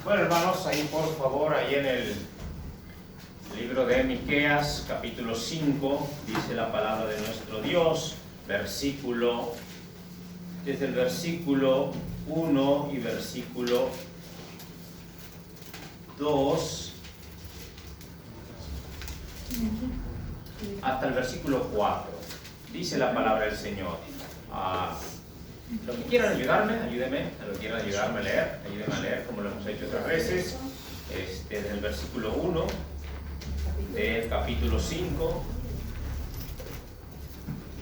Bueno, hermanos, ahí por favor, ahí en el libro de Miqueas, capítulo 5, dice la palabra de nuestro Dios, desde el versículo 1 y versículo 2 hasta el versículo 4. Dice la palabra del Señor. Los que quieran ayudarme, ayúdenme. A los que quieran ayudarme a leer, ayúdenme a leer como lo hemos hecho otras veces. Desde el versículo 1 del capítulo 5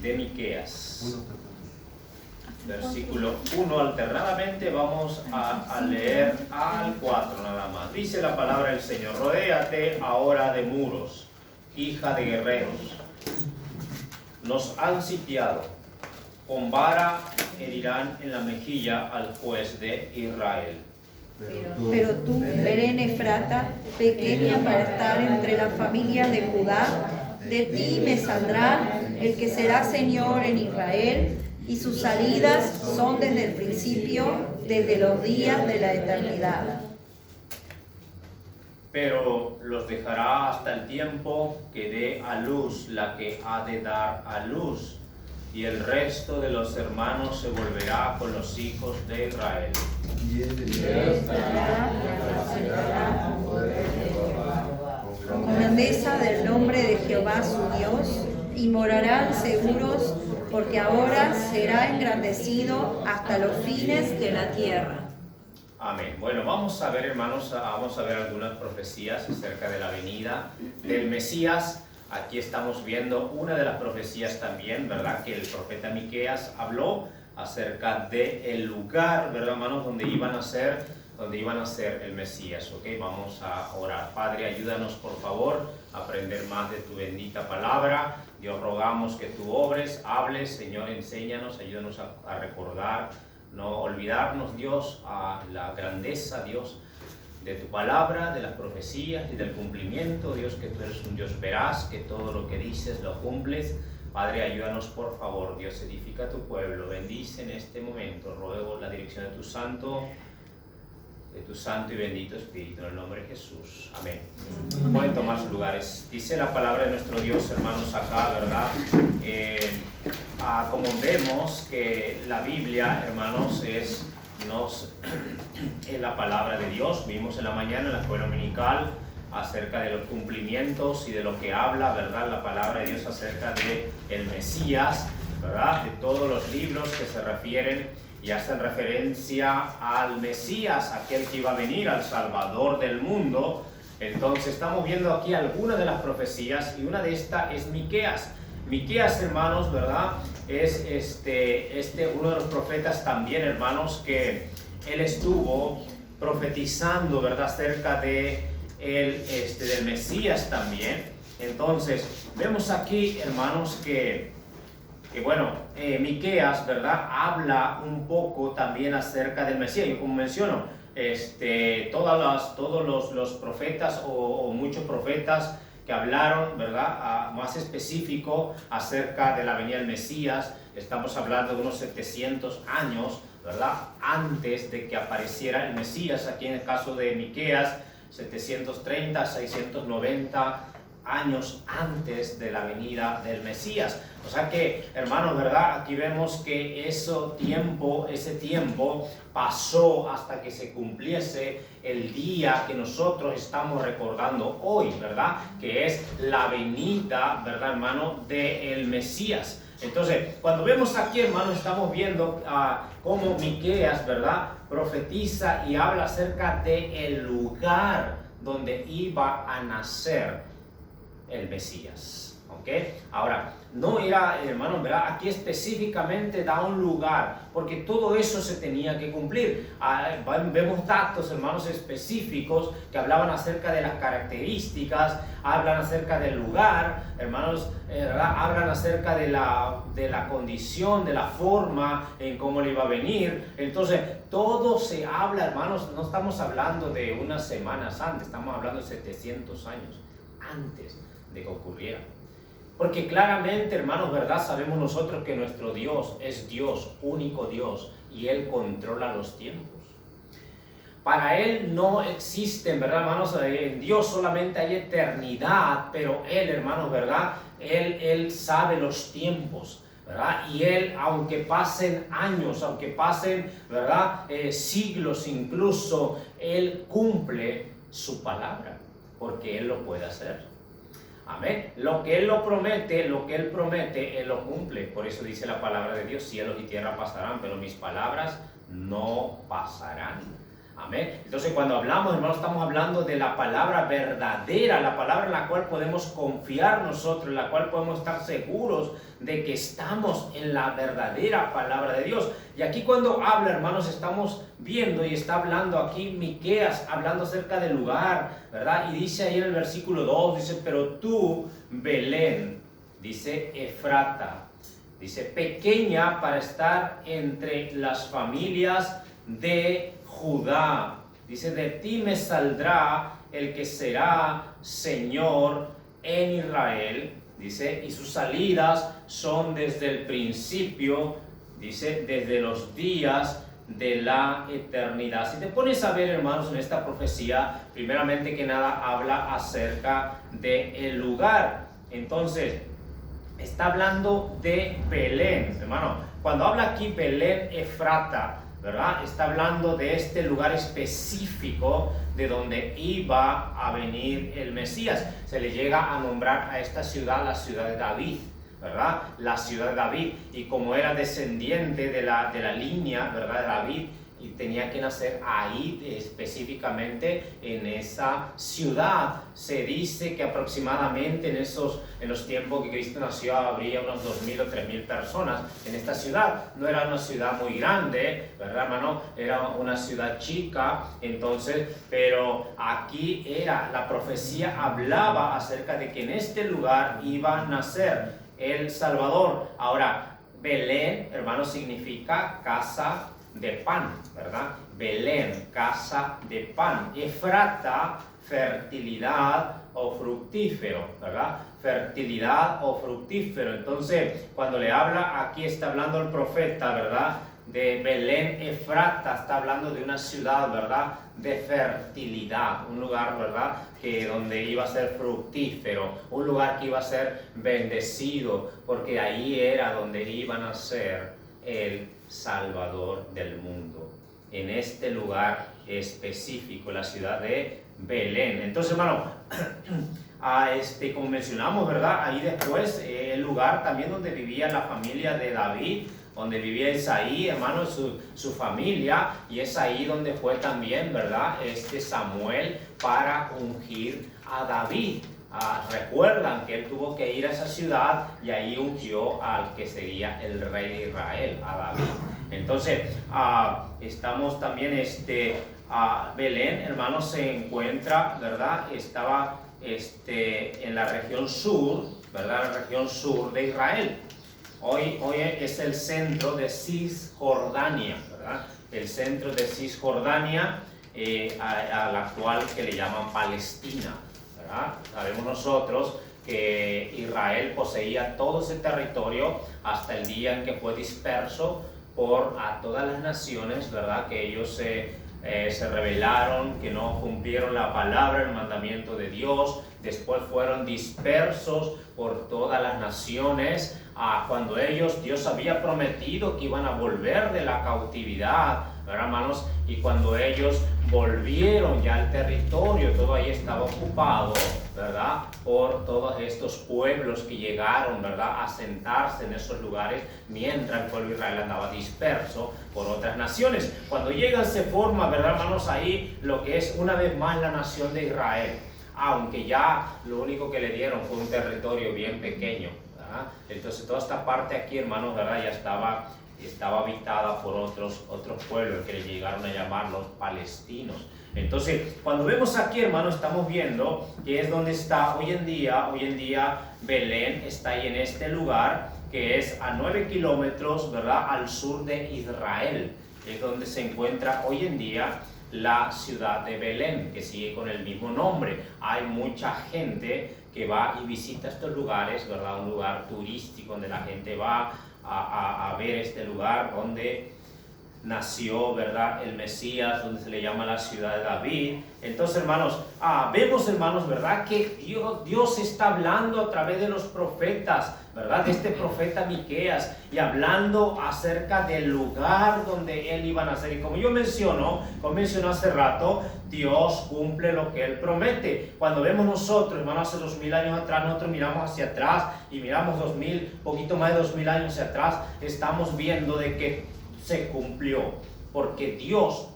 de Miqueas. Versículo 1 alternadamente, vamos a leer al 4 nada más. Dice la palabra del Señor: rodéate ahora de muros, hija de guerreros. Nos han sitiado, con vara herirán en la mejilla al juez de Israel. Pero tú, Belén Efrata, pequeña para estar entre las familias de Judá, de ti me saldrá el que será Señor en Israel, y sus salidas son desde el principio, desde los días de la eternidad. Pero los dejará hasta el tiempo que dé a luz la que ha de dar a luz, y el resto de los hermanos se volverá con los hijos de Israel. Y él con grandeza del nombre de Jehová su Dios, y morarán seguros, porque ahora será engrandecido hasta los fines de la tierra. Amén. Bueno, vamos a ver, hermanos, vamos a ver algunas profecías acerca de la venida del Mesías. Aquí estamos viendo una de las profecías también, ¿verdad? Que el profeta Miqueas habló acerca del lugar, ¿verdad, hermanos? Donde iban a ser el Mesías, ¿ok? Vamos a orar. Padre, ayúdanos, por favor, a aprender más de tu bendita palabra. Dios, rogamos que tú obres, hables, Señor, enséñanos, ayúdanos a recordar, no olvidarnos, Dios, a la grandeza, Dios, de tu palabra, de las profecías y del cumplimiento. Dios, que tú eres un Dios veraz, que todo lo que dices lo cumples. Padre, ayúdanos por favor. Dios, edifica tu pueblo, bendice en este momento. Ruego la dirección de tu santo y bendito Espíritu, en el nombre de Jesús. Amén. Pueden tomar sus lugares. Dice la palabra de nuestro Dios, hermanos, acá, ¿verdad? Como vemos que la Biblia, hermanos, es la palabra de Dios. Vimos en la mañana en la escuela dominical acerca de los cumplimientos y de lo que habla, ¿verdad?, la palabra de Dios acerca de el Mesías, ¿verdad?, de todos los libros que se refieren y hacen referencia al Mesías, aquel que iba a venir, al Salvador del mundo. Entonces estamos viendo aquí algunas de las profecías, y una de estas es Miqueas. Miqueas, hermanos, ¿verdad?, es uno de los profetas también, hermanos, que él estuvo profetizando, ¿verdad?, acerca de del Mesías también. Entonces vemos aquí, hermanos, que bueno, Miqueas, ¿verdad?, habla un poco también acerca del Mesías. Y como menciono, todos los profetas o muchos profetas que hablaron, ¿verdad?, más específico acerca de la venida del Mesías. Estamos hablando de unos 700 años, ¿verdad?, antes de que apareciera el Mesías. Aquí en el caso de Miqueas, 730, 690 años antes de la venida del Mesías. O sea que, hermanos, ¿verdad?, aquí vemos que ese tiempo pasó hasta que se cumpliese el día que nosotros estamos recordando hoy, ¿verdad?, que es la venida, ¿verdad, hermano?, del Mesías. Entonces, cuando vemos aquí, hermano, estamos viendo cómo Miqueas, ¿verdad?, profetiza y habla acerca del lugar donde iba a nacer el Mesías, ¿ok? Ahora, no era, hermano, ¿verdad?, aquí específicamente da un lugar, porque todo eso se tenía que cumplir. Vemos datos, hermanos, específicos que hablaban acerca de las características, hablan acerca del lugar, hermanos, ¿verdad?, hablan acerca de la condición, de la forma en cómo le iba a venir. Entonces, todo se habla, hermanos, no estamos hablando de unas semanas antes, estamos hablando de 700 años antes de que ocurriera. Porque claramente, hermanos, ¿verdad?, sabemos nosotros que nuestro Dios es Dios, único Dios, y Él controla los tiempos. Para Él no existen, ¿verdad, hermanos? En Dios solamente hay eternidad, pero Él, hermanos, ¿verdad? Él sabe los tiempos, ¿verdad? Y Él, aunque pasen años, aunque pasen, ¿verdad? Siglos incluso, Él cumple su palabra, porque Él lo puede hacer. Amén. Lo que Él promete, Él lo cumple. Por eso dice la palabra de Dios: cielos y tierra pasarán, pero mis palabras no pasarán. Amén. Entonces, cuando hablamos, hermanos, estamos hablando de la palabra verdadera, la palabra en la cual podemos confiar nosotros, en la cual podemos estar seguros de que estamos en la verdadera palabra de Dios. Y aquí cuando habla, hermanos, estamos viendo y está hablando aquí Miqueas, hablando acerca del lugar, ¿verdad? Y dice ahí en el versículo 2, dice: pero tú, Belén, dice Efrata, dice, pequeña para estar entre las familias de Judá, dice, de ti me saldrá el que será Señor en Israel, dice, y sus salidas son desde el principio, dice, desde los días de la eternidad. Si te pones a ver, hermanos, en esta profecía, primeramente que nada habla acerca del lugar. Entonces, está hablando de Belén, hermano. Cuando habla aquí Belén Efrata, ¿verdad? Está hablando de este lugar específico de donde iba a venir el Mesías. Se le llega a nombrar a esta ciudad la ciudad de David, ¿verdad? La ciudad de David. Y como era descendiente de la línea, ¿verdad?, de David, y tenía que nacer ahí específicamente en esa ciudad. Se dice que aproximadamente en los tiempos que Cristo nació habría unos 2.000 o 3.000 personas en esta ciudad. No era una ciudad muy grande, ¿verdad, hermano? Era una ciudad chica, entonces, pero aquí la profecía hablaba acerca de que en este lugar iba a nacer el Salvador. Ahora, Belén, hermano, significa casa de pan, ¿verdad? Belén, casa de pan. Efrata, fertilidad o fructífero, ¿verdad? Fertilidad o fructífero. Entonces, cuando le habla, aquí está hablando el profeta, ¿verdad?, de Belén Efrata, está hablando de una ciudad, ¿verdad?, de fertilidad, un lugar, ¿verdad?, que donde iba a ser fructífero, un lugar que iba a ser bendecido, porque ahí era donde iban a ser el Salvador del mundo, en este lugar específico, la ciudad de Belén. Entonces, hermano, como mencionamos, ¿verdad?, ahí después el lugar también donde vivía la familia de David, donde vivía Isaí, hermano, su familia, y es ahí donde fue también, ¿verdad?, Samuel para ungir a David. Recuerdan que él tuvo que ir a esa ciudad y ahí ungió al que sería el rey de Israel, a David. Entonces, estamos también, Belén, hermano, se encuentra, ¿verdad?, estaba en la región sur, ¿verdad?, la región sur de Israel. Hoy es el centro de Cisjordania, ¿verdad?, el centro de Cisjordania, al actual que le llaman Palestina. Sabemos nosotros que Israel poseía todo ese territorio hasta el día en que fue disperso por todas las naciones, ¿verdad?, que ellos se rebelaron, que no cumplieron la palabra, el mandamiento de Dios. Después fueron dispersos por todas las naciones, cuando Dios había prometido que iban a volver de la cautividad, ¿verdad, hermanos? Y cuando ellos volvieron ya al territorio, todo ahí estaba ocupado, ¿verdad?, por todos estos pueblos que llegaron, ¿verdad?, a sentarse en esos lugares, mientras el pueblo de Israel andaba disperso por otras naciones. Cuando llegan se forma, ¿verdad, hermanos?, ahí lo que es una vez más la nación de Israel, aunque ya lo único que le dieron fue un territorio bien pequeño, ¿verdad? Entonces toda esta parte aquí, hermanos, ¿verdad?, ya estaba habitada por otros pueblos que le llegaron a llamar los palestinos. Entonces, cuando vemos aquí, hermanos, estamos viendo que es donde está hoy en día Belén, está ahí en este lugar, que es a 9 kilómetros, ¿verdad?, al sur de Israel. Es donde se encuentra hoy en día la ciudad de Belén, que sigue con el mismo nombre. Hay mucha gente que va y visita estos lugares, ¿verdad?, un lugar turístico donde la gente va a ver este lugar donde nació, ¿verdad?, el Mesías, donde se le llama la ciudad de David. Entonces, hermanos, vemos, hermanos, ¿verdad?, que Dios está hablando a través de los profetas, ¿verdad?, de este profeta Miqueas, y hablando acerca del lugar donde él iba a nacer. Y como yo mencioné hace rato, Dios cumple lo que él promete. Cuando vemos nosotros, hermanos, hace 2000 años atrás, nosotros miramos hacia atrás y miramos 2000, poquito más de 2000 años hacia atrás, estamos viendo de que se cumplió, porque Dios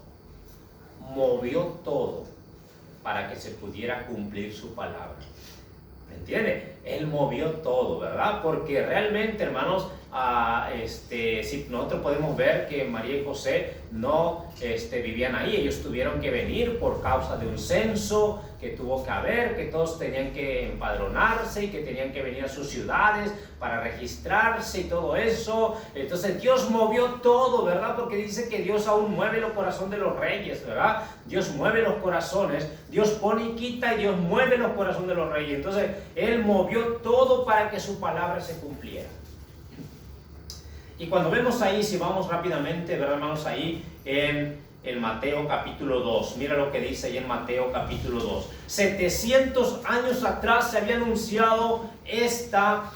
movió todo para que se pudiera cumplir su palabra. ¿Me entiende? Él movió todo, ¿verdad? Porque realmente, hermanos, si nosotros podemos ver que María y José no vivían ahí, ellos tuvieron que venir por causa de un censo que tuvo que haber, que todos tenían que empadronarse y que tenían que venir a sus ciudades para registrarse y todo eso. Entonces Dios movió todo, ¿verdad? Porque dice que Dios aún mueve los corazones de los reyes, ¿verdad? Dios mueve los corazones, Dios pone y quita y Dios mueve los corazones de los reyes. Entonces Él movió todo para que su palabra se cumpliera. Y cuando vemos ahí, si vamos rápidamente, ¿verdad, hermanos? Ahí en Mateo capítulo 2, mira lo que dice ahí en Mateo capítulo 2. 700 años atrás se había anunciado esta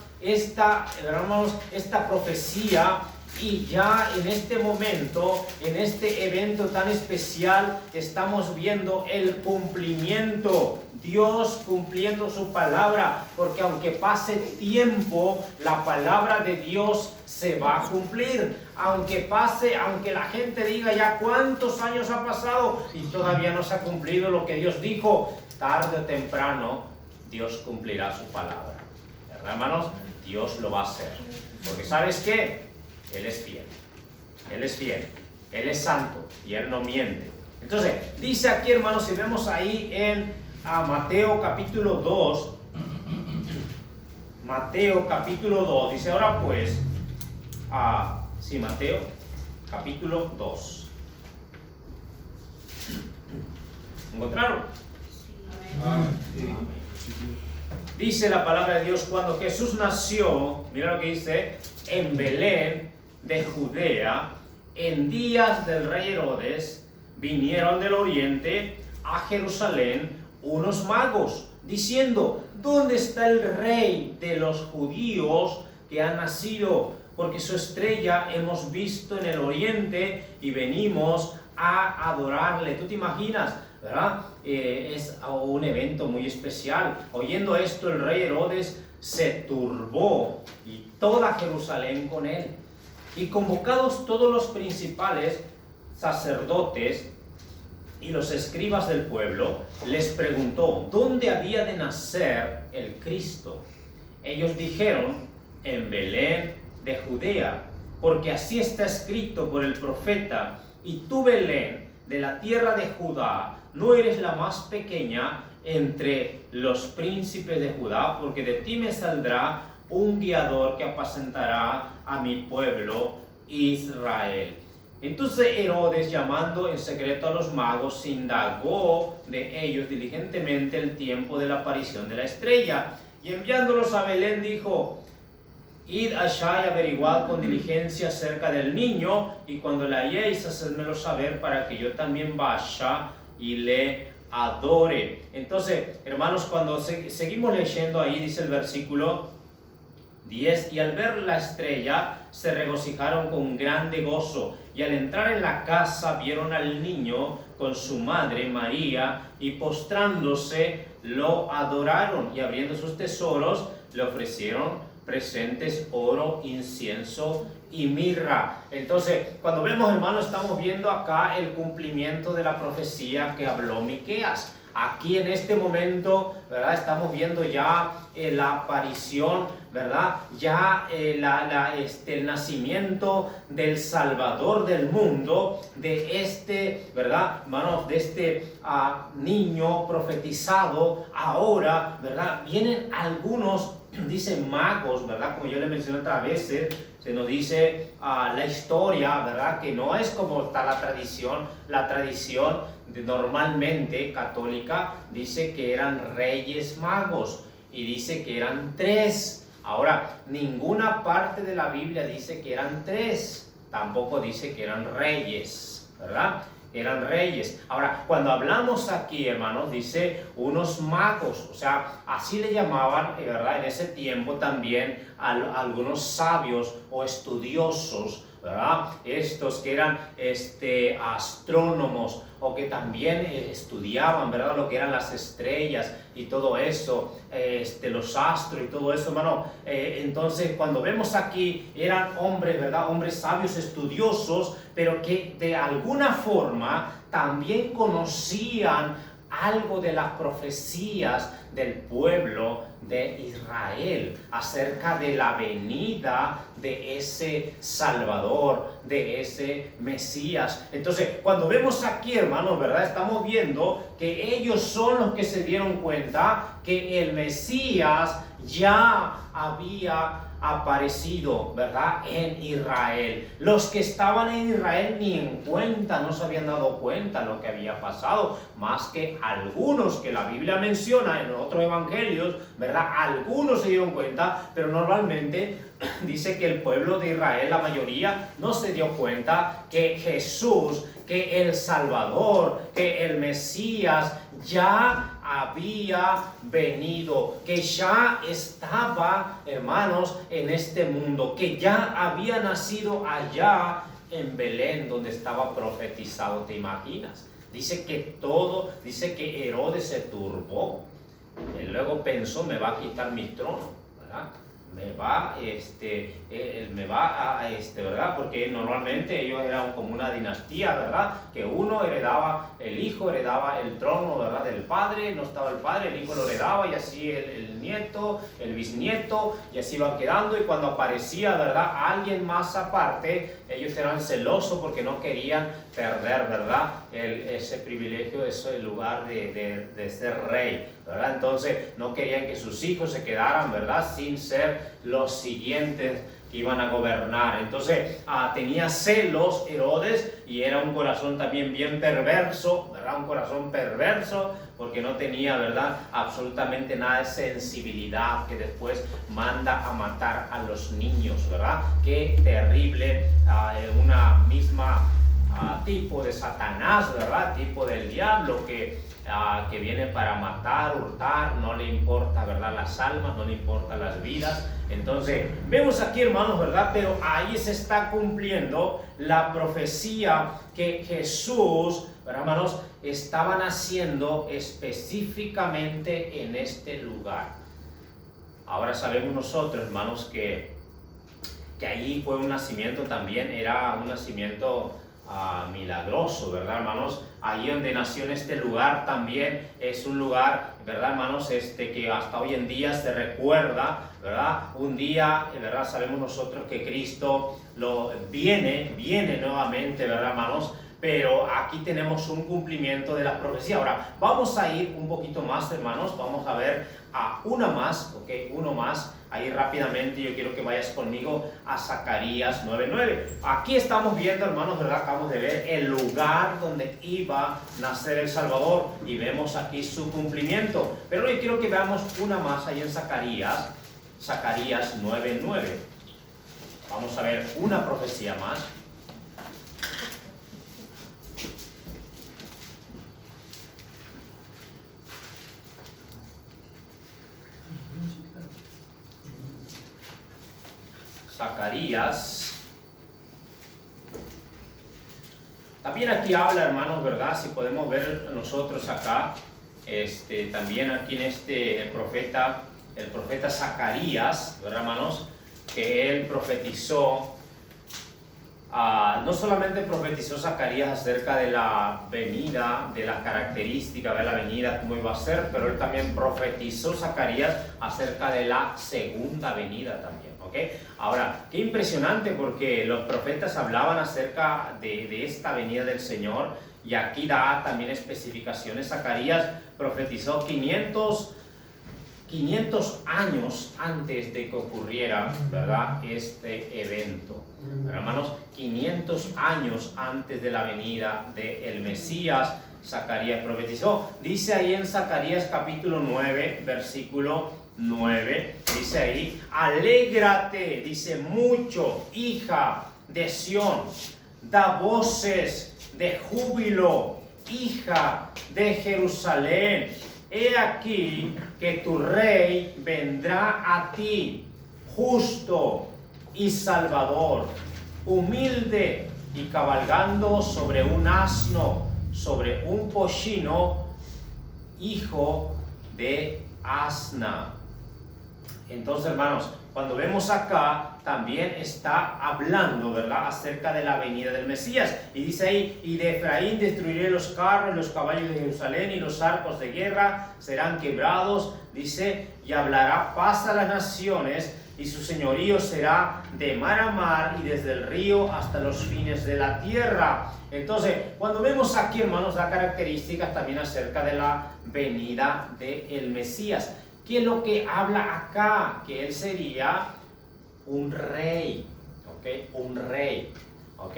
profecía, y ya en este momento, en este evento tan especial, estamos viendo el cumplimiento. Dios cumpliendo su palabra, porque aunque pase tiempo, la palabra de Dios se va a cumplir. Aunque la gente diga ya cuántos años ha pasado y todavía no se ha cumplido lo que Dios dijo, tarde o temprano Dios cumplirá su palabra. ¿Verdad, hermanos? Dios lo va a hacer. Porque ¿sabes qué? Él es fiel. Él es fiel. Él es santo y Él no miente. Entonces, dice aquí, hermanos, si vemos ahí en Mateo capítulo 2, Mateo capítulo 2, dice ahora pues, Mateo capítulo 2. ¿Encontraron? Amén. Dice la palabra de Dios, cuando Jesús nació, mira lo que dice, en Belén de Judea, en días del rey Herodes, vinieron del oriente a Jerusalén unos magos, diciendo, ¿dónde está el rey de los judíos que ha nacido? Porque su estrella hemos visto en el oriente y venimos a adorarle. ¿Tú te imaginas? ¿Verdad? Es un evento muy especial. Oyendo esto, el rey Herodes se turbó y toda Jerusalén con él. Y convocados todos los principales sacerdotes y los escribas del pueblo, les preguntó dónde había de nacer el Cristo. Ellos dijeron, en Belén de Judea, porque así está escrito por el profeta, y tú, Belén, de la tierra de Judá, no eres la más pequeña entre los príncipes de Judá, porque de ti me saldrá un guiador que apacentará a mi pueblo Israel. Entonces Herodes, llamando en secreto a los magos, indagó de ellos diligentemente el tiempo de la aparición de la estrella, y enviándolos a Belén dijo, id allá y averiguad con diligencia acerca del niño, y cuando le halléis, hacedmelo saber para que yo también vaya y le adore. Entonces, hermanos, cuando seguimos leyendo ahí, dice el versículo 10, y al ver la estrella se regocijaron con grande gozo, y al entrar en la casa vieron al niño con su madre María, y postrándose lo adoraron, y abriendo sus tesoros le ofrecieron presentes, oro, incienso y mirra. Entonces, cuando vemos, hermanos, estamos viendo acá el cumplimiento de la profecía que habló Miqueas. Aquí en este momento, ¿verdad? Estamos viendo ya la aparición, ¿verdad? Ya el nacimiento del Salvador del mundo, de ¿verdad? Hermanos, de este niño profetizado. Ahora, ¿verdad? Vienen algunos, dicen magos, ¿verdad? Como yo le mencioné otras veces, se nos dice la historia, ¿verdad? Que no es como está la tradición. La tradición normalmente católica dice que eran reyes magos y dice que eran 3. Ahora, ninguna parte de la Biblia dice que eran 3. tampoco dice que eran reyes, ¿verdad? Eran reyes. Ahora, cuando hablamos aquí, hermanos, dice unos magos, o sea, así le llamaban, ¿verdad? En ese tiempo también a algunos sabios o estudiosos, ¿verdad? Estos que eran astrónomos o que también estudiaban, ¿verdad? Lo que eran las estrellas y todo eso, los astros y todo eso, hermano. Entonces, cuando vemos aquí, eran hombres, ¿verdad? Hombres sabios, estudiosos, pero que de alguna forma también conocían algo de las profecías del pueblo de Israel acerca de la venida de ese Salvador, de ese Mesías. Entonces, cuando vemos aquí, hermanos, ¿verdad? Estamos viendo que ellos son los que se dieron cuenta que el Mesías ya había aparecido, ¿verdad? En Israel. Los que estaban en Israel ni en cuenta, no se habían dado cuenta de lo que había pasado, más que algunos que la Biblia menciona en otros evangelios, ¿verdad? Algunos se dieron cuenta, pero normalmente dice que el pueblo de Israel, la mayoría, no se dio cuenta que Jesús, que el Salvador, que el Mesías ya había venido, que ya estaba, hermanos, en este mundo, que ya había nacido allá en Belén, donde estaba profetizado. ¿Te imaginas? Dice que Herodes se turbó, y luego pensó, me va a quitar mi trono, ¿verdad? ¿Verdad? Porque normalmente ellos eran como una dinastía, ¿verdad? Que uno heredaba, el hijo heredaba el trono, ¿verdad? Del padre, no estaba el padre, el hijo lo heredaba y así el nieto, el bisnieto, y así iban quedando. Y cuando aparecía, ¿verdad? Alguien más aparte, ellos eran celosos porque no querían perder, ¿verdad? Ese privilegio, ese lugar de ser rey, ¿verdad? Entonces no querían que sus hijos se quedaran, ¿verdad? Sin ser los siguientes que iban a gobernar. Entonces tenía celos Herodes, y era un corazón también bien perverso, ¿verdad? Un corazón perverso porque no tenía, ¿verdad? Absolutamente nada de sensibilidad, que después manda a matar a los niños, ¿verdad? Qué terrible, una misma tipo de Satanás, ¿verdad? Tipo del diablo que viene para matar, hurtar, no le importa, ¿verdad? Las almas, no le importan las vidas. Entonces, vemos aquí, hermanos, ¿verdad? Pero ahí se está cumpliendo la profecía que Jesús, ¿verdad, hermanos? Estaban haciendo específicamente en este lugar. Ahora sabemos nosotros, hermanos, que allí fue un nacimiento también, era un nacimiento milagroso, ¿verdad, hermanos? Allí donde nació en este lugar también es un lugar, ¿verdad, hermanos? Que hasta hoy en día se recuerda, ¿verdad? Un día, ¿verdad? Sabemos nosotros que Cristo viene nuevamente, ¿verdad, hermanos? Pero aquí tenemos un cumplimiento de la profecía. Ahora, vamos a ir un poquito más, hermanos. Vamos a ver una más, ¿ok? Uno más. Ahí rápidamente yo quiero que vayas conmigo a Zacarías 9:9. Aquí estamos viendo, hermanos, ¿verdad? Acabamos de ver el lugar donde iba a nacer el Salvador. Y vemos aquí su cumplimiento. Pero yo quiero que veamos una más ahí en Zacarías 9:9. Vamos a ver una profecía más. Zacarías. También aquí habla, hermanos, ¿verdad? Si podemos ver nosotros acá, también aquí en el profeta Zacarías, ¿verdad, hermanos? Que él profetizó, no solamente profetizó Zacarías acerca de la venida, de las características de la venida, cómo iba a ser, pero él también profetizó Zacarías acerca de la segunda venida también. ¿Okay? Ahora, qué impresionante, porque los profetas hablaban acerca de esta venida del Señor, y aquí da también especificaciones. Zacarías profetizó 500 años antes de que ocurriera, ¿verdad? Este evento. Pero, hermanos, 500 años antes de la venida del Mesías, Zacarías profetizó. Dice ahí en Zacarías capítulo 9, versículo 9, dice ahí: alégrate, dice mucho, hija de Sión, da voces de júbilo, hija de Jerusalén. He aquí que tu rey vendrá a ti, justo y salvador, humilde y cabalgando sobre un asno, sobre un pollino, hijo de asna. Entonces, hermanos, cuando vemos acá, también está hablando, ¿verdad?, acerca de la venida del Mesías. Y dice ahí, y de Efraín destruiré los carros, los caballos de Jerusalén, y los arcos de guerra serán quebrados. Dice, y hablará paz a las naciones, y su señorío será de mar a mar, y desde el río hasta los fines de la tierra. Entonces, cuando vemos aquí, hermanos, da características también acerca de la venida del Mesías. ¿Qué es lo que habla acá? Que él sería un rey, ¿ok? Un rey, ¿ok?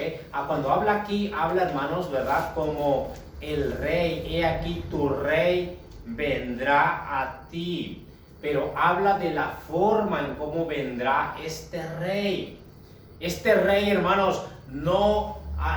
Cuando habla aquí, habla, hermanos, ¿verdad? Como el rey, he aquí tu rey vendrá a ti. Pero habla de la forma en cómo vendrá este rey. Este rey, hermanos,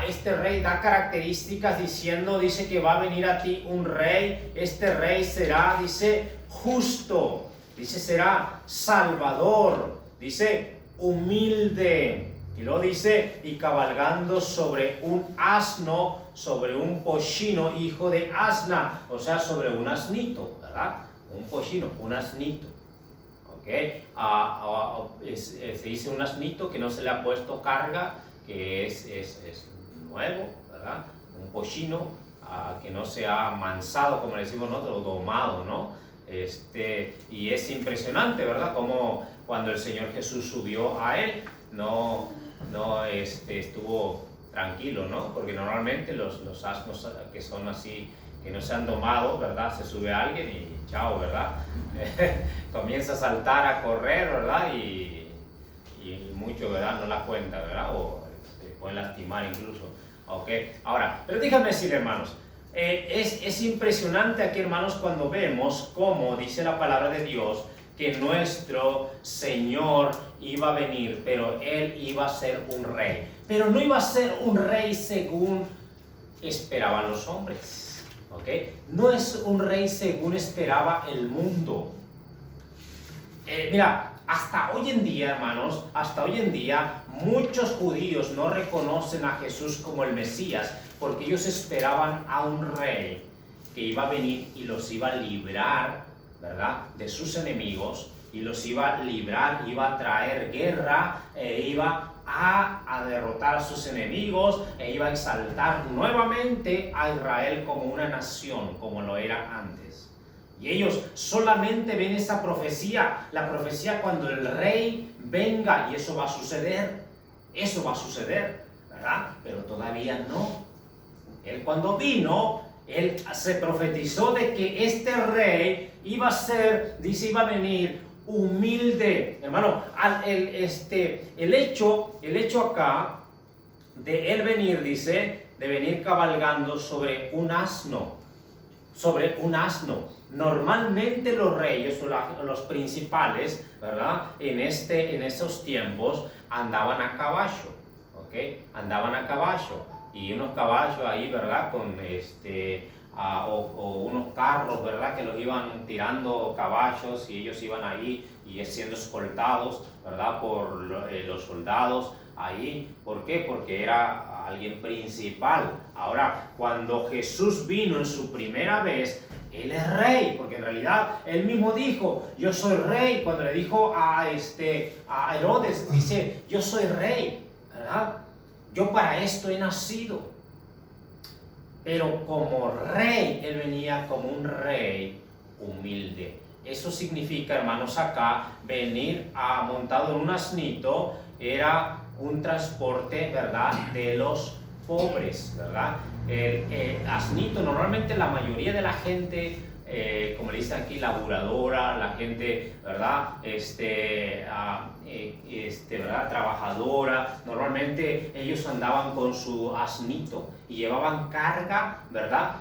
este rey da características dice que va a venir a ti un rey. Este rey será, dice, justo, dice, será salvador, dice, humilde, y luego dice, y cabalgando sobre un asno, sobre un pollino, hijo de asna, o sea, sobre un asnito, ¿verdad? Un pollino, un asnito, ¿ok? Se dice un asnito que no se le ha puesto carga, que es nuevo, ¿verdad? Un pollino que no se ha mansado, como le decimos nosotros, domado, ¿no? Y es impresionante, ¿verdad? Como cuando el Señor Jesús subió a él, no estuvo tranquilo, ¿no? Porque normalmente los asnos que son así, que no se han domado, ¿verdad? Se sube a alguien y chao, ¿verdad? Comienza a saltar, a correr, ¿verdad? Y mucho, ¿verdad? No la cuenta, ¿verdad? O se pueden lastimar incluso, ¿ok? Ahora, pero déjame decir, hermanos, es impresionante aquí, hermanos, cuando vemos cómo dice la palabra de Dios que nuestro Señor iba a venir, pero Él iba a ser un rey. Pero no iba a ser un rey según esperaban los hombres, ¿ok? No es un rey según esperaba el mundo. Mira, hasta hoy en día, hermanos, hasta hoy en día, muchos judíos no reconocen a Jesús como el Mesías, porque ellos esperaban a un rey que iba a venir y los iba a librar, ¿verdad?, de sus enemigos, y los iba a librar, iba a traer guerra, iba a derrotar a sus enemigos, e iba a exaltar nuevamente a Israel como una nación, como lo era antes. Y ellos solamente ven esa profecía, la profecía cuando el rey venga, y eso va a suceder, ¿verdad? Pero todavía no. Él cuando vino, él se profetizó de que este rey iba a ser, dice, iba a venir humilde. Hermano, el hecho acá de él venir, dice, de venir cabalgando sobre un asno. Normalmente los reyes o los principales, ¿verdad?, en esos tiempos andaban a caballo, ¿ok? Andaban a caballo, y unos caballos ahí, ¿verdad?, con o unos carros, ¿verdad?, que los iban tirando caballos, y ellos iban ahí y siendo escoltados, ¿verdad?, por los soldados ahí. ¿Por qué? Porque era alguien principal. Ahora, cuando Jesús vino en su primera vez, Él es rey, porque en realidad Él mismo dijo, yo soy rey. Cuando le dijo a Herodes, dice, yo soy rey, ¿verdad? Yo para esto he nacido. Pero como rey, Él venía como un rey humilde. Eso significa, hermanos, acá, venir montado en un asnito, era un transporte, ¿verdad?, de los pobres, ¿verdad? El asnito, normalmente la mayoría de la gente, como le dicen aquí, laboradora, la gente, ¿verdad?, ¿verdad?, trabajadora, normalmente ellos andaban con su asnito y llevaban carga, ¿verdad?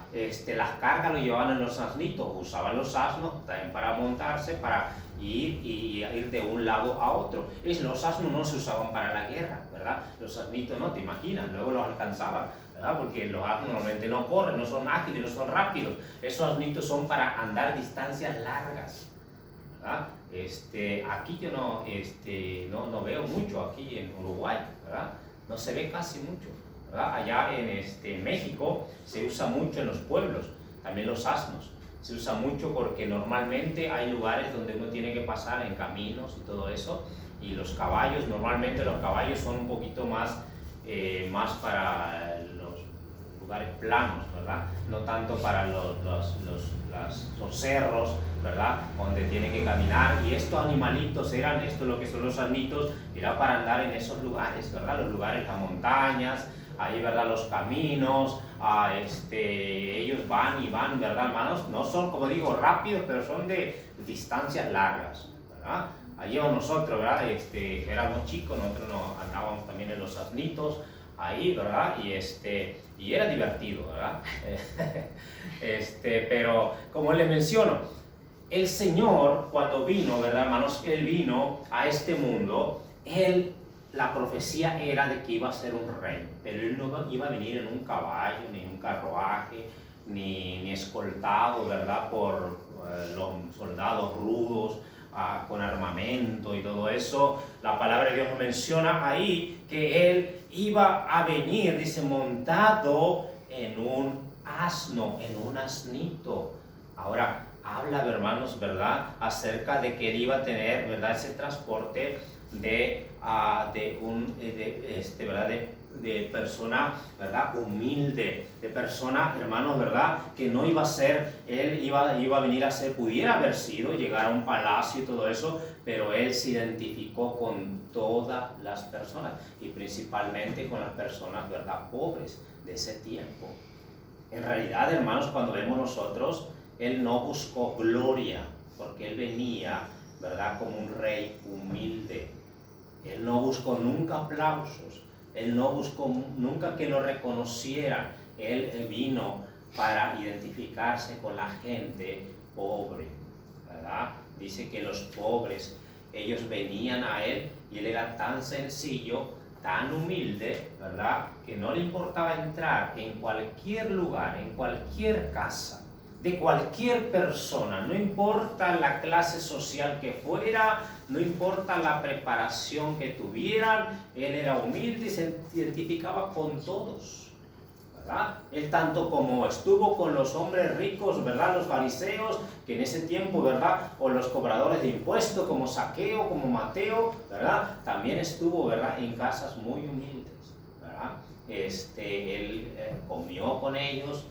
Las cargas lo llevaban en los asnitos, usaban los asnos también para montarse, para ir de un lado a otro. Los asnos no se usaban para la guerra, ¿verdad? ¿verdad? Los asnitos no, te imaginas, luego los alcanzaban, ¿verdad? Porque los asnos normalmente no corren, no son ágiles, no son rápidos. Esos asnitos son para andar distancias largas, ¿verdad? Aquí yo no veo mucho, aquí en Uruguay, ¿verdad? No se ve casi mucho, ¿verdad? Allá en México se usa mucho en los pueblos, también los asnos. Se usa mucho porque normalmente hay lugares donde uno tiene que pasar en caminos y todo eso, y los caballos, normalmente los caballos son un poquito más para los lugares planos, ¿verdad? No tanto para los cerros, ¿verdad? Donde tienen que caminar, y estos animalitos esto lo que son los asnitos, era para andar en esos lugares, ¿verdad? Los lugares, las montañas, ahí, ¿verdad? Los caminos, ellos van y van, ¿verdad, hermanos? No son, como digo, rápidos, pero son de distancias largas, ¿verdad? Allí nosotros, ¿verdad? Éramos chicos, nosotros andábamos también en los asnitos, ahí, ¿verdad? Y era divertido, ¿verdad? Pero, como les menciono, el Señor, cuando vino, ¿verdad, hermanos? Él vino a este mundo, la profecía era de que iba a ser un rey, pero él no iba a venir en un caballo, ni en un carruaje, ni escoltado, ¿verdad? Por los soldados rudos, con armamento y todo eso. La palabra de Dios nos menciona ahí que él iba a venir, dice, montado en un asno, en un asnito. Ahora, habla, hermanos, ¿verdad? Acerca de que él iba a tener, ¿verdad? Ese transporte ¿verdad? De persona, ¿verdad? Humilde, de persona, hermanos, ¿verdad? Que no iba a ser, él iba a venir a ser, pudiera haber sido, llegar a un palacio y todo eso, pero él se identificó con todas las personas, y principalmente con las personas, ¿verdad? Pobres de ese tiempo. En realidad, hermanos, cuando vemos nosotros, él no buscó gloria, porque él venía, ¿verdad? Como un rey humilde. Él no buscó nunca aplausos, él no buscó nunca que lo reconocieran. Él vino para identificarse con la gente pobre, ¿verdad? Dice que los pobres, ellos venían a él, y él era tan sencillo, tan humilde, ¿verdad? Que no le importaba entrar en cualquier lugar, en cualquier casa, de cualquier persona, no importa la clase social que fuera, no importa la preparación que tuvieran, él era humilde y se identificaba con todos, ¿verdad? Él tanto como estuvo con los hombres ricos, ¿verdad? Los fariseos, que en ese tiempo, ¿verdad? O los cobradores de impuestos, como Zaqueo, como Mateo, ¿verdad? También estuvo, ¿verdad? En casas muy humildes, ¿verdad? Él comió con ellos,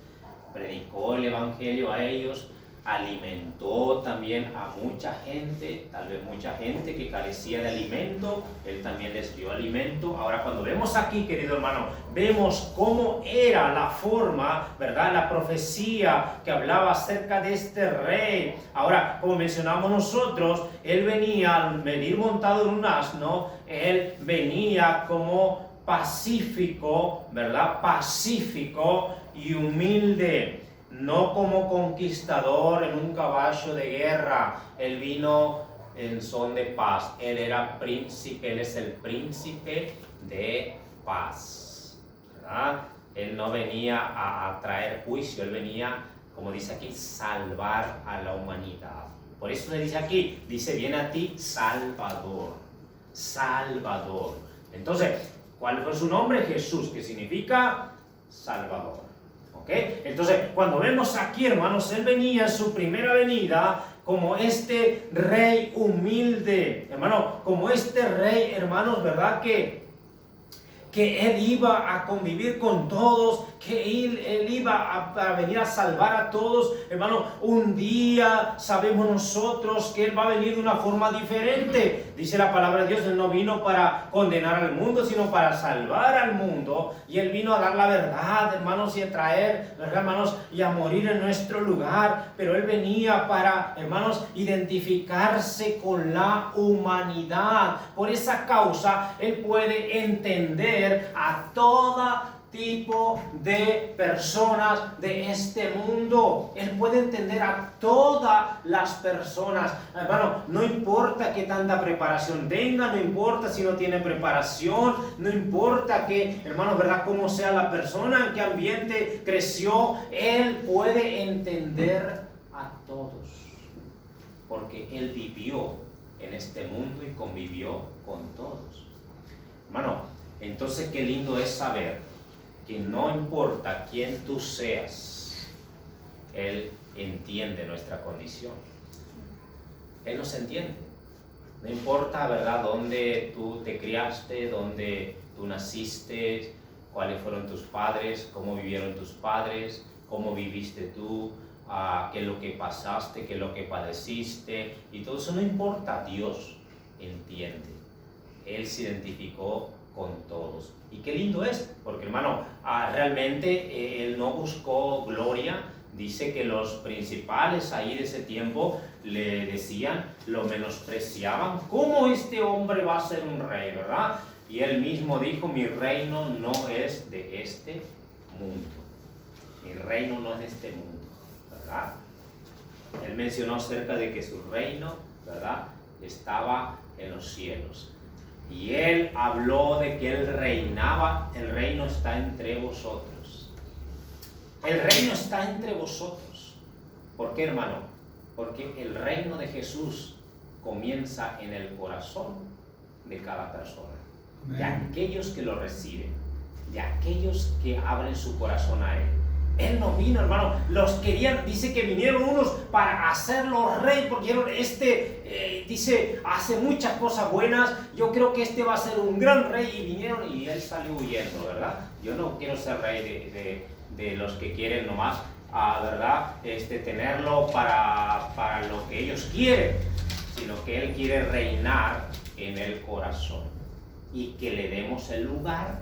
predicó el evangelio a ellos, alimentó también a mucha gente, tal vez mucha gente que carecía de alimento, él también les dio alimento. Ahora, cuando vemos aquí, querido hermano, vemos cómo era la forma, ¿verdad? La profecía que hablaba acerca de este rey. Ahora, como mencionamos nosotros, él venía, al venir montado en un asno, él venía como pacífico, ¿verdad? Pacífico y humilde, no como conquistador en un caballo de guerra. Él vino en son de paz. Él era príncipe, él es el príncipe de paz, ¿verdad? Él no venía a traer juicio, él venía, como dice aquí, salvar a la humanidad. Por eso se dice aquí, dice, viene a ti Salvador, Salvador. Entonces, ¿cuál fue su nombre? Jesús, que significa Salvador. ¿Okay? Entonces, cuando vemos aquí, hermanos, él venía en su primera venida como este rey humilde, hermano, como este rey, hermanos, ¿verdad? Que él iba a convivir con todos, que él iba a venir a salvar a todos. Hermano, un día sabemos nosotros que él va a venir de una forma diferente. Dice la palabra de Dios, él no vino para condenar al mundo, sino para salvar al mundo. Y él vino a dar la verdad, hermanos, y a traer, ¿verdad, hermanos? Y a morir en nuestro lugar. Pero él venía para, hermanos, identificarse con la humanidad. Por esa causa, él puede entender a toda tipo de personas de este mundo. Él puede entender a todas las personas. Hermano, no importa qué tanta preparación tenga, no importa si no tiene preparación, no importa que, hermano, ¿verdad?, cómo sea la persona, en qué ambiente creció, Él puede entender a todos. Porque Él vivió en este mundo y convivió con todos. Hermano, entonces qué lindo es saber que no importa quién tú seas, Él entiende nuestra condición. Él nos entiende. No importa, ¿verdad?, dónde tú te criaste, dónde tú naciste, cuáles fueron tus padres, cómo vivieron tus padres, cómo viviste tú, qué es lo que pasaste, qué es lo que padeciste, y todo eso no importa. Dios entiende. Él se identificó con todos. Y qué lindo es, porque, hermano, realmente Él no buscó gloria. Dice que los principales ahí de ese tiempo le decían, lo menospreciaban. ¿Cómo este hombre va a ser un rey, verdad? Y Él mismo dijo, mi reino no es de este mundo. Mi reino no es de este mundo, ¿verdad? Él mencionó acerca de que su reino, ¿verdad?, estaba en los cielos. Y Él habló de que Él reinaba. El reino está entre vosotros. El reino está entre vosotros. ¿Por qué, hermano? Porque el reino de Jesús comienza en el corazón de cada persona. De aquellos que lo reciben, de aquellos que abren su corazón a Él. Él no vino, hermano, los querían, dice que vinieron unos para hacerlo rey, porque dice, hace muchas cosas buenas, yo creo que este va a ser un gran rey, y vinieron y Él salió huyendo, ¿verdad? Yo no quiero ser rey de los que quieren nomás, ¿verdad?, tenerlo para lo que ellos quieren, sino que Él quiere reinar en el corazón y que le demos el lugar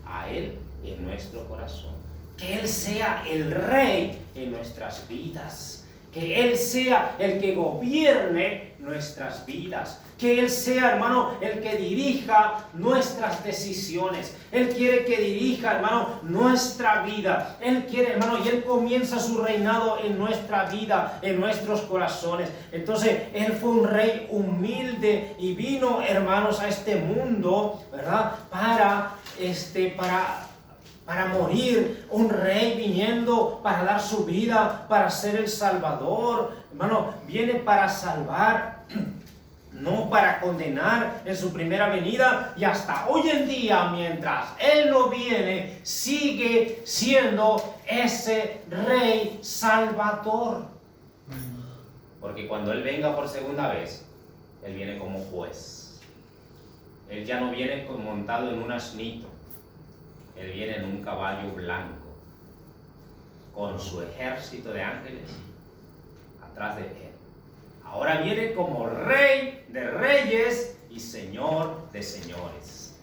a Él en nuestro corazón. Que Él sea el rey en nuestras vidas. Que Él sea el que gobierne nuestras vidas. Que Él sea, hermano, el que dirija nuestras decisiones. Él quiere que dirija, hermano, nuestra vida. Él quiere, hermano, y Él comienza su reinado en nuestra vida, en nuestros corazones. Entonces, Él fue un rey humilde y vino, hermanos, a este mundo, ¿verdad?, para morir, un rey viniendo para dar su vida, para ser el Salvador. Hermano, viene para salvar, no para condenar en su primera venida. Y hasta hoy en día, mientras Él no viene, sigue siendo ese rey salvador. Porque cuando Él venga por segunda vez, Él viene como juez. Él ya no viene montado en un asnito. Él viene en un caballo blanco, con su ejército de ángeles atrás de Él. Ahora viene como Rey de reyes y Señor de señores.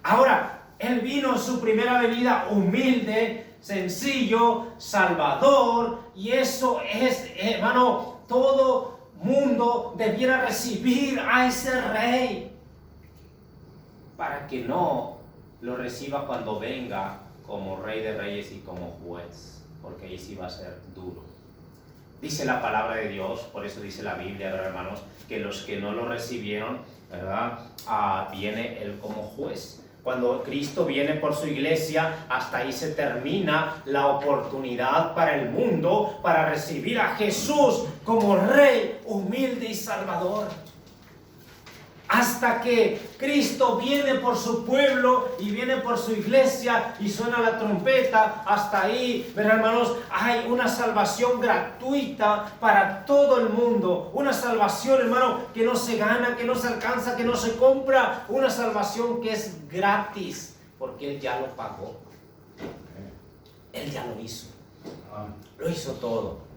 Ahora, Él vino en su primera venida humilde, sencillo, salvador, y eso es, hermano, todo mundo debiera recibir a ese Rey, para que no lo reciba cuando venga como Rey de reyes y como juez, porque ahí sí va a ser duro. Dice la palabra de Dios, por eso dice la Biblia, ¿verdad, hermanos?, que los que no lo recibieron, ¿verdad?, viene Él como juez. Cuando Cristo viene por su iglesia, hasta ahí se termina la oportunidad para el mundo para recibir a Jesús como Rey humilde y Salvador. Hasta que Cristo viene por su pueblo y viene por su iglesia y suena la trompeta, hasta ahí, ¿verdad, hermanos? Hay una salvación gratuita para todo el mundo. Una salvación, hermano, que no se gana, que no se alcanza, que no se compra. Una salvación que es gratis, porque Él ya lo pagó. Él ya lo hizo. Lo hizo todo.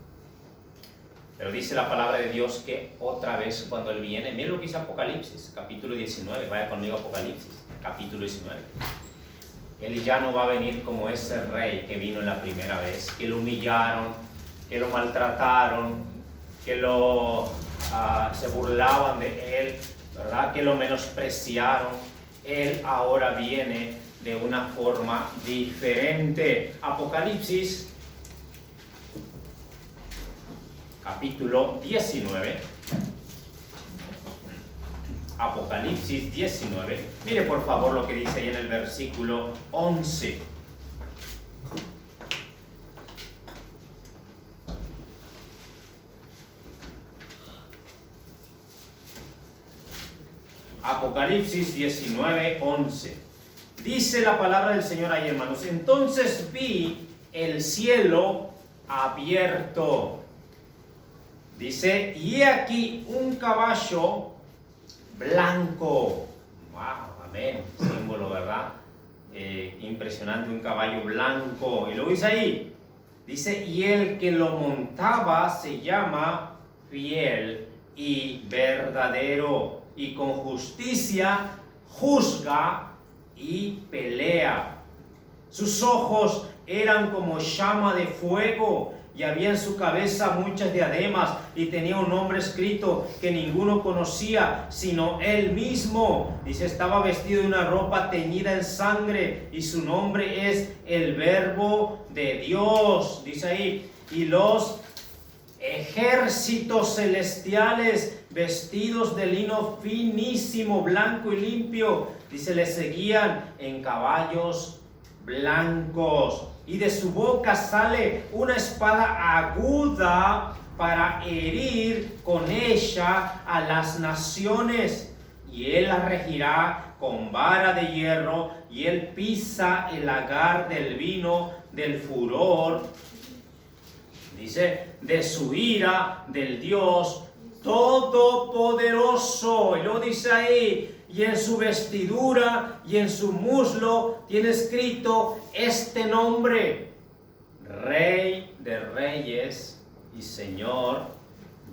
Pero dice la palabra de Dios que otra vez cuando Él viene, miren lo que dice Apocalipsis, capítulo 19, vaya conmigo a Apocalipsis, capítulo 19. Él ya no va a venir como ese rey que vino la primera vez, que lo humillaron, que lo maltrataron, que se burlaban de Él, ¿verdad?, que lo menospreciaron. Él ahora viene de una forma diferente. Apocalipsis, capítulo 19. Apocalipsis 19. Mire por favor lo que dice ahí en el versículo 11. Apocalipsis 19, 11. Dice la palabra del Señor ahí, hermanos. Entonces vi el cielo abierto. Dice, y he aquí un caballo blanco. Wow, amén. Símbolo, ¿verdad? Impresionante, un caballo blanco. Y luego dice ahí, dice, y el que lo montaba se llama Fiel y Verdadero, y con justicia juzga y pelea. Sus ojos eran como llama de fuego, y había en su cabeza muchas diademas, y tenía un nombre escrito que ninguno conocía, sino él mismo. Dice, estaba vestido de una ropa teñida en sangre, y su nombre es el Verbo de Dios. Dice ahí, y los ejércitos celestiales, vestidos de lino finísimo, blanco y limpio, dice, le seguían en caballos blancos, y de su boca sale una espada aguda para herir con ella a las naciones, y él las regirá con vara de hierro, y él pisa el lagar del vino del furor, dice, de su ira, del Dios Todopoderoso. Y luego dice ahí, y en su vestidura y en su muslo tiene escrito este nombre: Rey de Reyes y Señor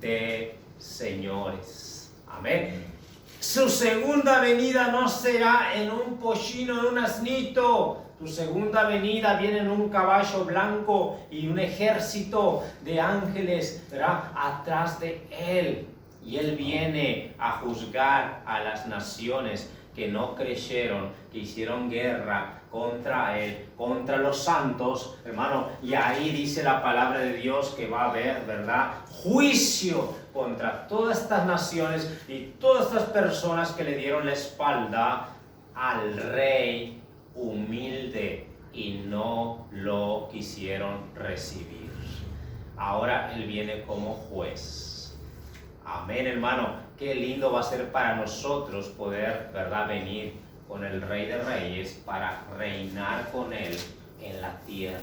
de Señores. Amén. Su segunda venida no será en un pollino, en un asnito. Tu segunda venida viene en un caballo blanco y un ejército de ángeles, ¿verdad?, atrás de él. Y él viene a juzgar a las naciones que no creyeron, que hicieron guerra contra él, contra los santos, hermano. Y ahí dice la palabra de Dios que va a haber, ¿verdad?, juicio contra todas estas naciones y todas estas personas que le dieron la espalda al rey humilde y no lo quisieron recibir. Ahora él viene como juez. Amén, hermano. Qué lindo va a ser para nosotros poder, ¿verdad?, venir con el Rey de Reyes para reinar con él en la tierra.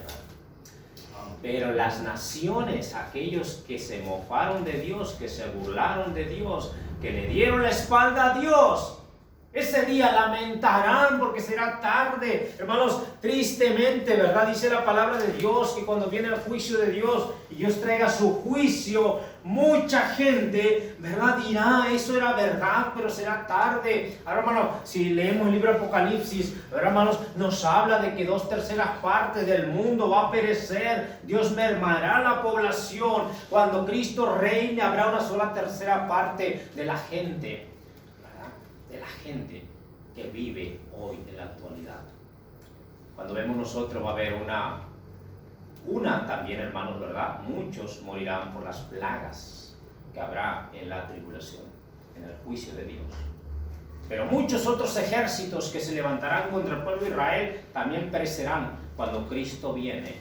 Pero las naciones, aquellos que se mofaron de Dios, que se burlaron de Dios, que le dieron la espalda a Dios, ese día lamentarán porque será tarde. Hermanos, tristemente, ¿verdad?, dice la palabra de Dios que cuando viene el juicio de Dios y Dios traiga su juicio, mucha gente, ¿verdad?, dirá, eso era verdad, pero será tarde. Ahora, hermano, si leemos el libro de Apocalipsis, ahora, hermanos, nos habla de que 2/3 partes del mundo va a perecer. Dios mermará la población. Cuando Cristo reine, habrá una sola 1/3 parte de la gente, de la gente que vive hoy en la actualidad. Cuando vemos nosotros va a haber una también, hermanos, ¿verdad? Muchos morirán por las plagas que habrá en la tribulación, en el juicio de Dios. Pero muchos otros ejércitos que se levantarán contra el pueblo de Israel también perecerán cuando Cristo viene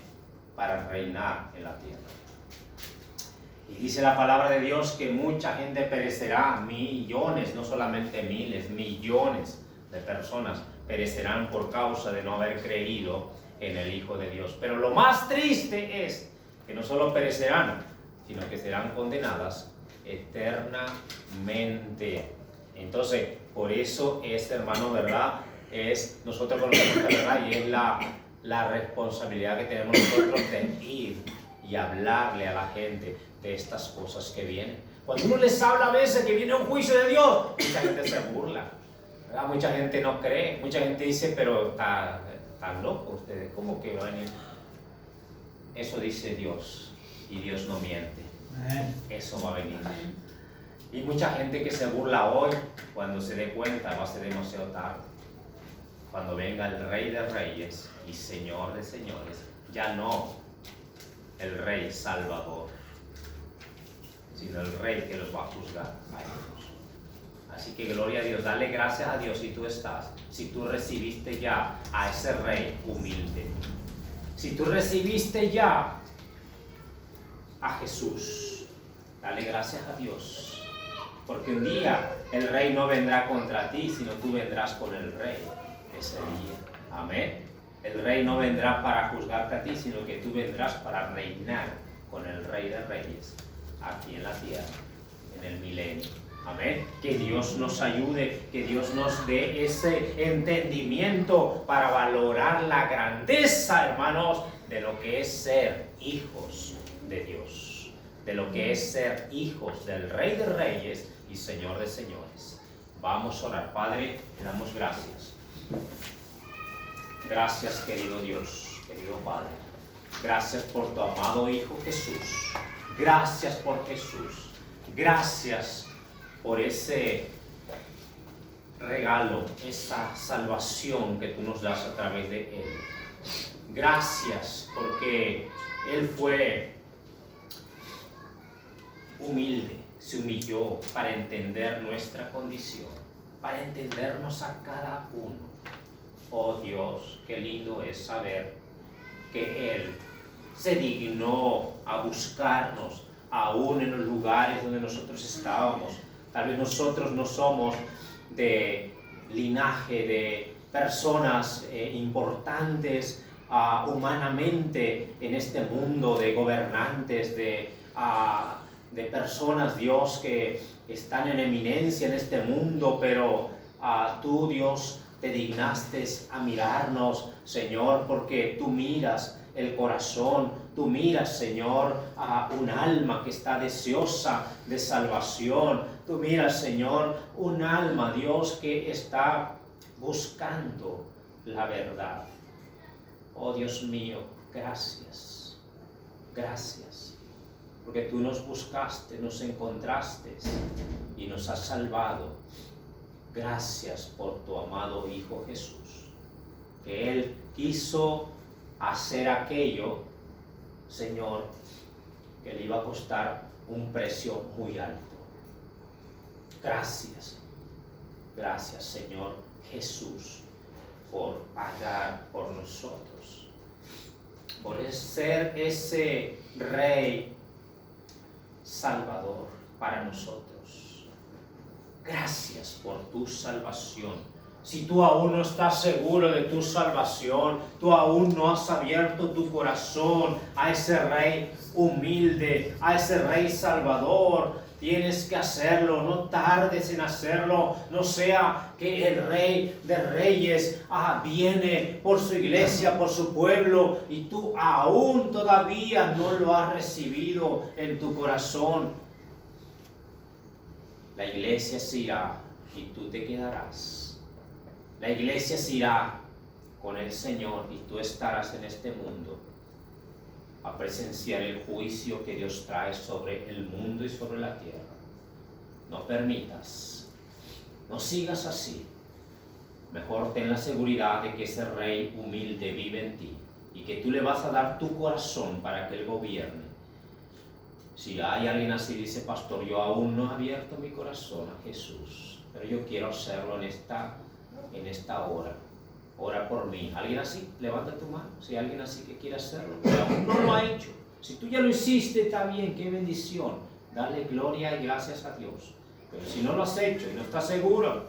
para reinar en la tierra. Y dice la palabra de Dios que mucha gente perecerá, millones, no solamente miles, millones de personas perecerán por causa de no haber creído en el Hijo de Dios. Pero lo más triste es que no solo perecerán, sino que serán condenadas eternamente. Entonces, por eso hermano, ¿verdad?, es nosotros conocemos la verdad y es la responsabilidad que tenemos nosotros de ir y hablarle a la gente de estas cosas que vienen. Cuando uno les habla a veces que viene un juicio de Dios, mucha gente se burla, ¿verdad? Mucha gente no cree, mucha gente dice, pero están locos ustedes, ¿cómo que va a venir? Eso dice Dios, y Dios no miente. Eso va a venir. Y mucha gente que se burla hoy, cuando se dé cuenta va a ser demasiado tarde. cuando venga el Rey de Reyes y Señor de Señores, ya no el Rey Salvador, sino el Rey que los va a juzgar a ellos. Así que gloria a Dios, dale gracias a Dios si tú estás, si tú recibiste ya a ese Rey humilde, si tú recibiste ya a Jesús, dale gracias a Dios, porque un día el Rey no vendrá contra ti, sino tú vendrás con el Rey ese día. Amén. El Rey no vendrá para juzgarte a ti, sino que tú vendrás para reinar con el Rey de Reyes aquí en la tierra, en el milenio. Amén. Que Dios nos ayude, que Dios nos dé ese entendimiento para valorar la grandeza, hermanos, de lo que es ser hijos de Dios, de lo que es ser hijos del Rey de Reyes y Señor de Señores. Vamos a orar. Padre, te damos gracias. Gracias, querido Dios, querido Padre. Gracias por tu amado Hijo Jesús. Gracias por Jesús. Gracias por ese regalo, esa salvación que tú nos das a través de Él. Gracias porque Él fue humilde, se humilló para entender nuestra condición, para entendernos a cada uno. Oh Dios, qué lindo es saber que Él se dignó a buscarnos aún en los lugares donde nosotros estábamos. Tal vez nosotros no somos de linaje de personas importantes humanamente en este mundo, de gobernantes, de personas, Dios, que están en eminencia en este mundo, pero tú, Dios, te dignaste a mirarnos, Señor, porque tú miras el corazón, tú miras, Señor, a un alma que está deseosa de salvación, tú miras, Señor, un alma, Dios, que está buscando la verdad. Oh Dios mío, gracias, gracias, porque tú nos buscaste, nos encontraste y nos has salvado. Gracias por tu amado Hijo Jesús, que Él quiso hacer aquello, Señor, que le iba a costar un precio muy alto. Gracias, gracias, Señor Jesús, por pagar por nosotros, por ser ese Rey Salvador para nosotros. Gracias por tu salvación. Si tú aún no estás seguro de tu salvación, tú aún no has abierto tu corazón a ese Rey humilde, a ese Rey Salvador, tienes que hacerlo, no tardes en hacerlo, no sea que el Rey de Reyes viene por su iglesia, por su pueblo, y tú aún todavía no lo has recibido en tu corazón. La iglesia se irá y tú te quedarás. La iglesia se irá con el Señor y tú estarás en este mundo a presenciar el juicio que Dios trae sobre el mundo y sobre la tierra. No permitas, no sigas así. Mejor ten la seguridad de que ese Rey humilde vive en ti y que tú le vas a dar tu corazón para que Él gobierne. Si hay alguien así, dice, pastor, yo aún no he abierto mi corazón a Jesús, pero yo quiero hacerlo en esta hora. Ora por mí. ¿Alguien así? Levanta tu mano. Si hay alguien así que quiere hacerlo, pero aún no lo ha hecho. Si tú ya lo hiciste, está bien, qué bendición. Dale gloria y gracias a Dios. Pero si no lo has hecho y no estás seguro,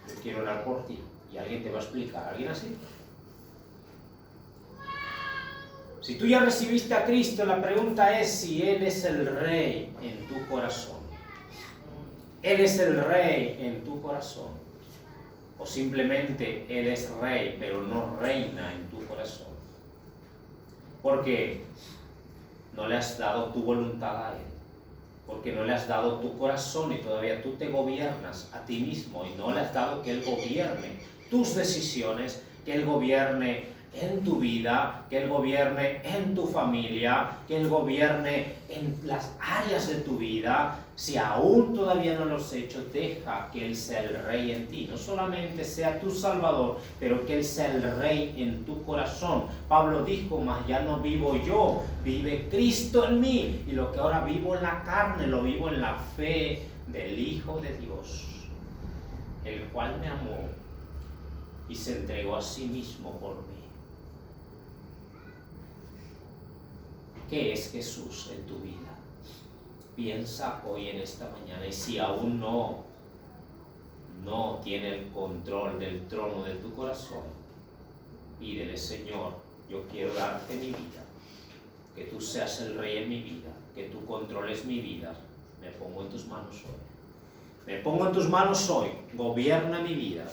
yo quiero orar por ti. Y alguien te va a explicar. ¿Alguien así? Si tú ya recibiste a Cristo, la pregunta es si Él es el Rey en tu corazón. Él es el Rey en tu corazón. O simplemente Él es Rey, pero no reina en tu corazón. Porque no le has dado tu voluntad a Él. Porque no le has dado tu corazón y todavía tú te gobiernas a ti mismo y no le has dado que Él gobierne tus decisiones, que Él gobierne en tu vida, que Él gobierne en tu familia, que Él gobierne en las áreas de tu vida. Si aún todavía no lo has hecho, deja que Él sea el Rey en ti. No solamente sea tu Salvador, pero que Él sea el Rey en tu corazón. Pablo dijo, mas ya no vivo yo, vive Cristo en mí. Y lo que ahora vivo en la carne, lo vivo en la fe del Hijo de Dios, el cual me amó y se entregó a sí mismo por mí. ¿Qué es Jesús en tu vida? Piensa hoy en esta mañana, y si aún no tiene el control del trono de tu corazón, pídele: Señor, yo quiero darte mi vida, que tú seas el Rey en mi vida, que tú controles mi vida. Me pongo en tus manos hoy. Me pongo en tus manos hoy. Gobierna mi vida.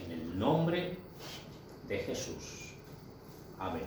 En el nombre de Jesús. Amén.